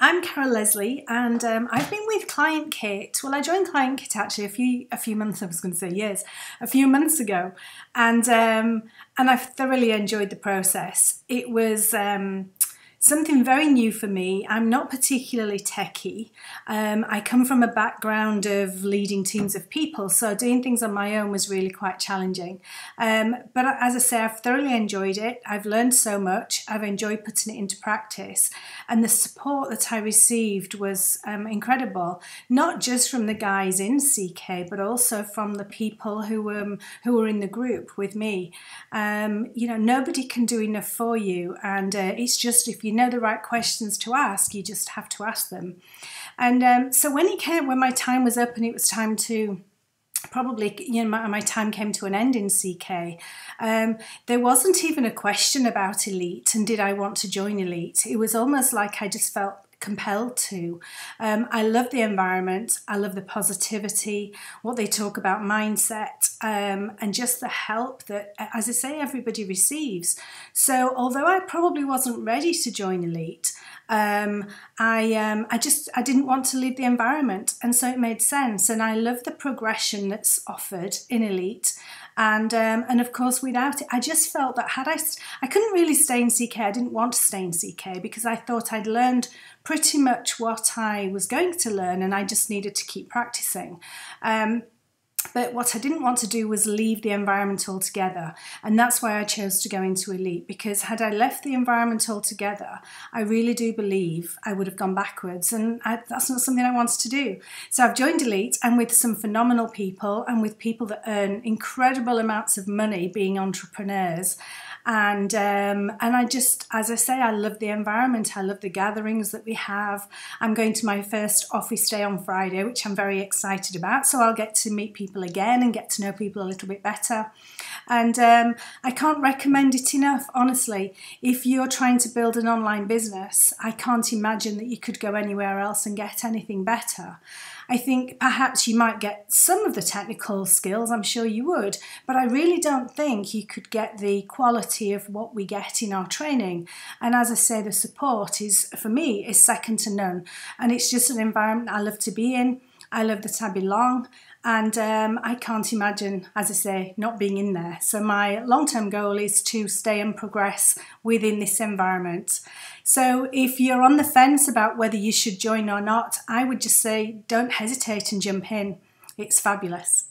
I'm Carole Leslie, and I've been with Client Kit. Well, I joined Client Kit actually a few months. I was going to say years, a few months ago, and I've thoroughly enjoyed the process. It was something very new for me. I'm not particularly techie. I come from a background of leading teams of people, so doing things on my own was really quite challenging. But as I say, I've thoroughly enjoyed it. I've learned so much. I've enjoyed putting it into practice, and the support that I received was incredible. Not just from the guys in CK, but also from the people who were in the group with me. You know, nobody can do enough for you, and it's just if you know the right questions to ask, you just have to ask them. And so when my time was up and it was time to probably, you know, my time came to an end in CK, there wasn't even a question about Elite and did I want to join Elite. It was almost like I just felt compelled to. I love the environment, I love the positivity, what they talk about mindset, and just the help that, as I say, everybody receives. So although I probably wasn't ready to join Elite, I didn't want to leave the environment, and so it made sense. And I love the progression that's offered in Elite. And of course, without it, I just felt that I couldn't really stay in CK. I didn't want to stay in CK because I thought I'd learned pretty much what I was going to learn, and I just needed to keep practicing. But what I didn't want to do was leave the environment altogether. And that's why I chose to go into Elite, because had I left the environment altogether, I really do believe I would have gone backwards. And that's not something I wanted to do. So I've joined Elite, and with some phenomenal people and with people that earn incredible amounts of money being entrepreneurs. And I just, as I say, I love the environment. I love the gatherings that we have. I'm going to my first office day on Friday, which I'm very excited about. So I'll get to meet people again and get to know people a little bit better. And I can't recommend it enough, honestly. If you're trying to build an online business, I can't imagine that you could go anywhere else and get anything better. I think perhaps you might get some of the technical skills, I'm sure you would, but I really don't think you could get the quality of what we get in our training. And as I say, the support is, for me, is second to none. And it's just an environment I love to be in. I love that I belong, and I can't imagine, as I say, not being in there. So my long-term goal is to stay and progress within this environment. So if you're on the fence about whether you should join or not, I would just say don't hesitate and jump in. It's fabulous.